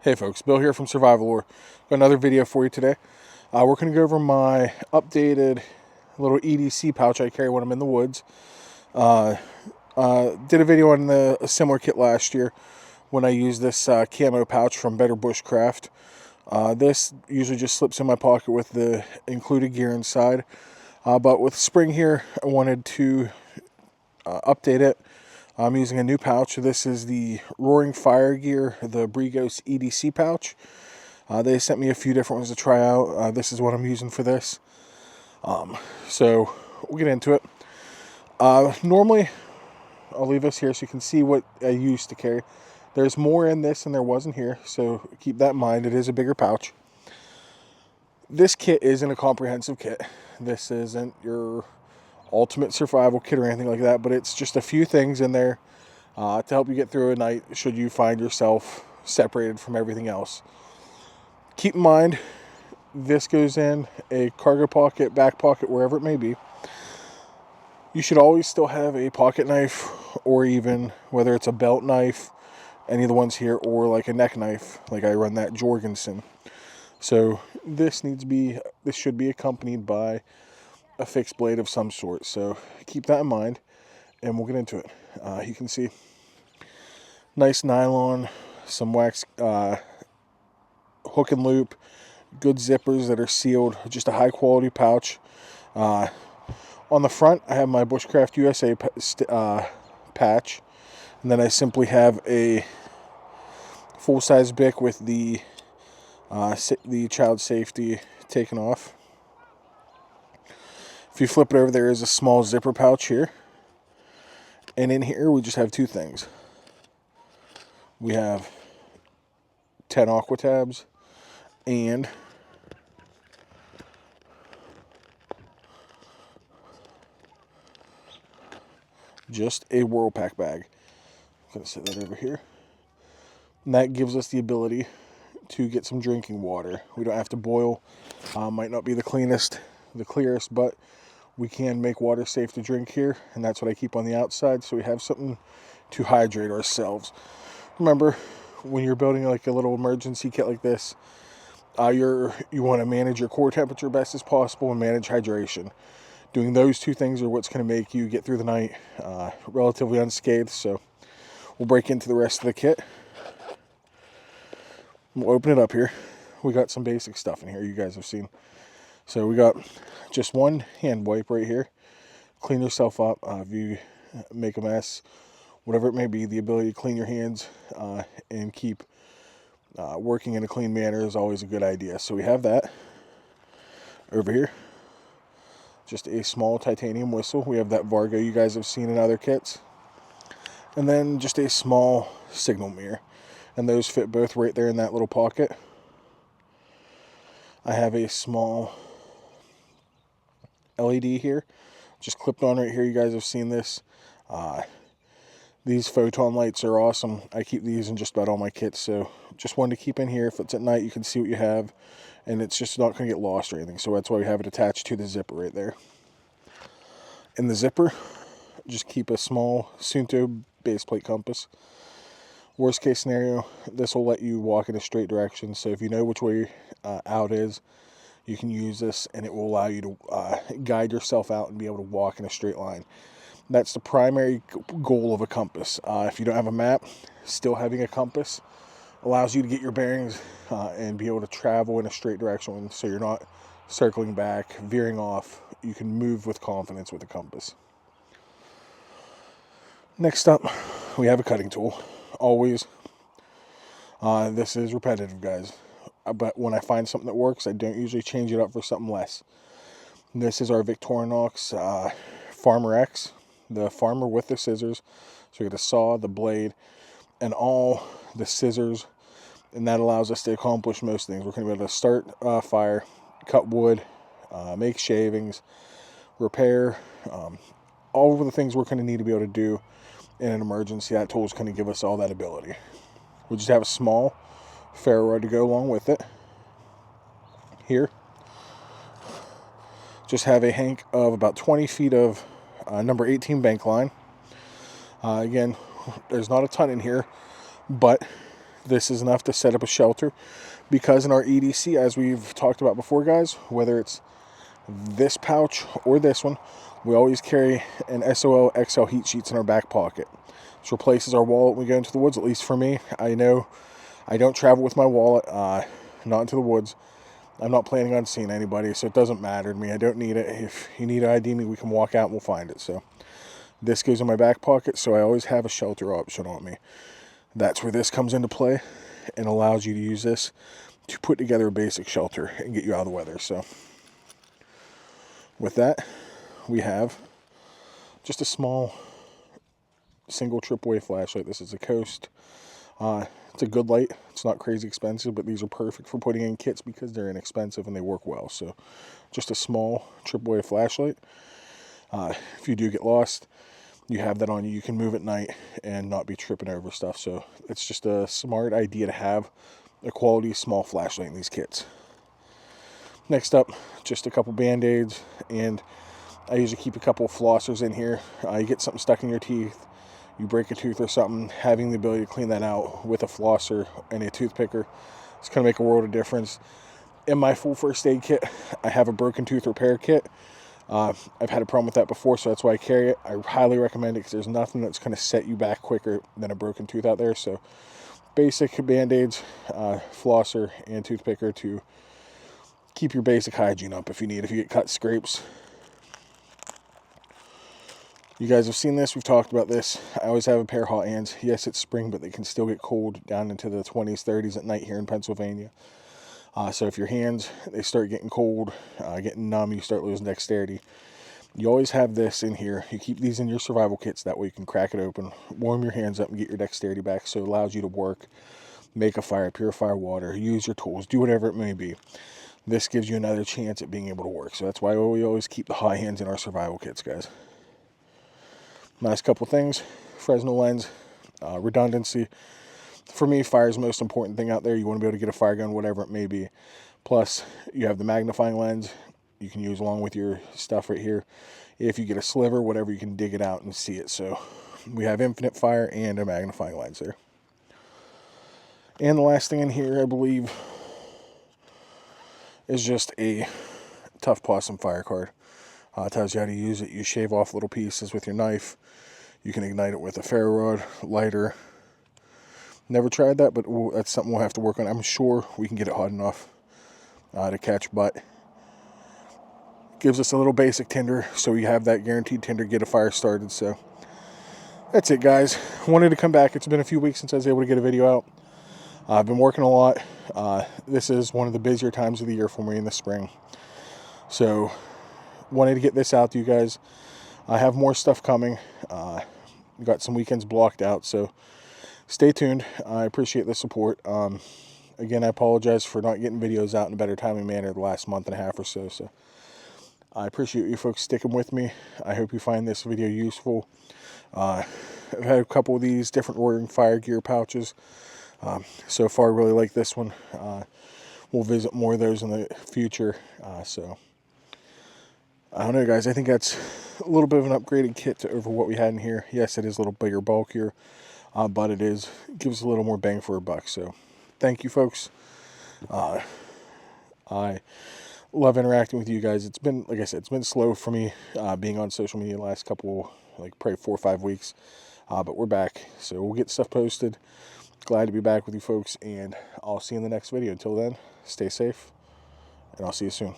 Hey folks, Bill here from Survival Lore. Got another video for you today. We're going to go over my updated little EDC pouch I carry when I'm in the woods. Did a video on a similar kit last year when I used this camo pouch from Better Bushcraft. This usually just slips in my pocket with the included gear inside. But with spring here, I wanted to update it. I'm using a new pouch. This is the Roaring Fire Gear, the Brigos EDC pouch. They sent me a few different ones to try out. This is what I'm using for this. So we'll get into it. Normally, I'll leave this here so you can see what I used to carry. There's more in this than there was in here, so keep that in mind. It is a bigger pouch. This kit isn't a comprehensive kit. This isn't your ultimate survival kit or anything like that, but it's just a few things in there to help you get through a night should you find yourself separated from everything else. Keep in mind, this goes in a cargo pocket, back pocket, wherever it may be. You should always still have a pocket knife, or even whether it's a belt knife, any of the ones here, or like a neck knife, like I run that Jorgensen. So this should be accompanied by a fixed blade of some sort, so keep that in mind and we'll get into it. You can see nice nylon, some wax hook and loop, good zippers that are sealed, just a high quality pouch. On the front I have my Bushcraft USA patch, and then I simply have a full-size Bic with the child safety taken off. If you flip it over, there is a small zipper pouch here. And in here, we just have two things. We have 10 aqua tabs and just a Whirlpack bag. I'm going to set that over here. And that gives us the ability to get some drinking water. We don't have to boil. Might not be the clearest, but we can make water safe to drink here, and that's what I keep on the outside, so we have something to hydrate ourselves. Remember, when you're building like a little emergency kit like this, you want to manage your core temperature best as possible and manage hydration. Doing those two things are what's going to make you get through the night relatively unscathed. So we'll break into the rest of the kit. We'll open it up here. We got some basic stuff in here you guys have seen. So we got just one hand wipe right here. Clean yourself up if you make a mess, whatever it may be. The ability to clean your hands and keep working in a clean manner is always a good idea. So we have that over here. Just a small titanium whistle. We have that Vargo you guys have seen in other kits. And then just a small signal mirror. And those fit both right there in that little pocket. I have a small LED here, just clipped on right here. You guys have seen this. These Photon lights are awesome. I keep these in just about all my kits, so just wanted to keep in here. If it's at night, you can see what you have, and it's just not going to get lost or anything, so that's why we have it attached to the zipper right there. In the zipper, just keep a small Sunto base plate compass. Worst case scenario, this will let you walk in a straight direction, so if you know which way out is, you can use this and it will allow you to guide yourself out and be able to walk in a straight line. That's the primary goal of a compass. If you don't have a map, still having a compass allows you to get your bearings and be able to travel in a straight direction, so you're not circling back, veering off. You can move with confidence with a compass. Next up, we have a cutting tool. Always. This is repetitive, guys. But when I find something that works, I don't usually change it up for something less. This is our Victorinox Farmer X, the farmer with the scissors. So you get a saw, the blade, and all the scissors, and that allows us to accomplish most things. We're going to be able to start fire, cut wood, make shavings, repair, all of the things we're going to need to be able to do in an emergency. That tool is going to give us all that ability. We just have a small ferro rod to go along with it. Here, just have a hank of about 20 feet of number 18 bank line. Again, there's not a ton in here, but This is enough to set up a shelter, because in our EDC, as we've talked about before, guys, whether it's this pouch or this one, we always carry an SOL XL heat sheets in our back pocket. This replaces our wallet when we go into the woods. At least for me, I know I don't travel with my wallet, not into the woods. I'm not planning on seeing anybody, so it doesn't matter to me. I don't need it. If you need to ID me, we can walk out and we'll find it. So this goes in my back pocket, so I always have a shelter option on me. That's where this comes into play and allows you to use this to put together a basic shelter and get you out of the weather. So with that, we have just a small single tripway flashlight. This is a Coast. It's a good light. It's not crazy expensive, but these are perfect for putting in kits because they're inexpensive and they work well. So just a small tripway flashlight. If you do get lost, you have that on you. You can move at night and not be tripping over stuff. So it's just a smart idea to have a quality small flashlight in these kits. Next up, just a couple band-aids, and I usually keep a couple of flossers in here. You get something stuck in your teeth, you break a tooth or something, having the ability to clean that out with a flosser and a toothpicker, it's going to make a world of difference. In my full first aid kit, I have a broken tooth repair kit. I've had a problem with that before, so that's why I carry it. I highly recommend it because there's nothing that's going to set you back quicker than a broken tooth out there. So basic band-aids, flosser, and toothpicker to keep your basic hygiene up if you need. If you get cut, scrapes. You guys have seen this. We've talked about this. I always have a pair of hot hands. Yes, it's spring, but they can still get cold down into the 20s, 30s at night here in Pennsylvania. So if your hands, they start getting cold, getting numb, you start losing dexterity, you always have this in here. You keep these in your survival kits. That way you can crack it open, warm your hands up, and get your dexterity back. So it allows you to work, make a fire, purify water, use your tools, do whatever it may be. This gives you another chance at being able to work. So that's why we always keep the hot hands in our survival kits, guys. Nice couple things. Fresnel lens, redundancy. For me, fire is the most important thing out there. You want to be able to get a fire gun, whatever it may be. Plus, you have the magnifying lens you can use along with your stuff right here. If you get a sliver, whatever, you can dig it out and see it. So we have infinite fire and a magnifying lens there. And the last thing in here, I believe, is just a Tough Possum fire card. It tells you how to use it. You shave off little pieces with your knife. You can ignite it with a ferro rod, lighter. Never tried that, but that's something we'll have to work on. I'm sure we can get it hot enough to catch butt. Gives us a little basic tinder, so you have that guaranteed tinder, get a fire started. So that's it, guys. Wanted to come back. It's been a few weeks since I was able to get a video out. I've been working a lot. This is one of the busier times of the year for me in the spring. So wanted to get this out to you guys. I have more stuff coming. Got some weekends blocked out, so stay tuned. I appreciate the support. Again, I apologize for not getting videos out in a better timely manner the last month and a half or so. So I appreciate you folks sticking with me. I hope you find this video useful. I've had a couple of these different Roaring Fire gear pouches. So far, I really like this one. We'll visit more of those in the future. So I don't know, guys. I think that's a little bit of an upgraded kit over what we had in here. Yes, it is a little bigger, bulkier, but it gives a little more bang for a buck. So thank you, folks. I love interacting with you guys. It's been, like I said, it's been slow for me being on social media the last couple, like probably 4 or 5 weeks. But we're back, so we'll get stuff posted. Glad to be back with you folks, and I'll see you in the next video. Until then, stay safe, and I'll see you soon.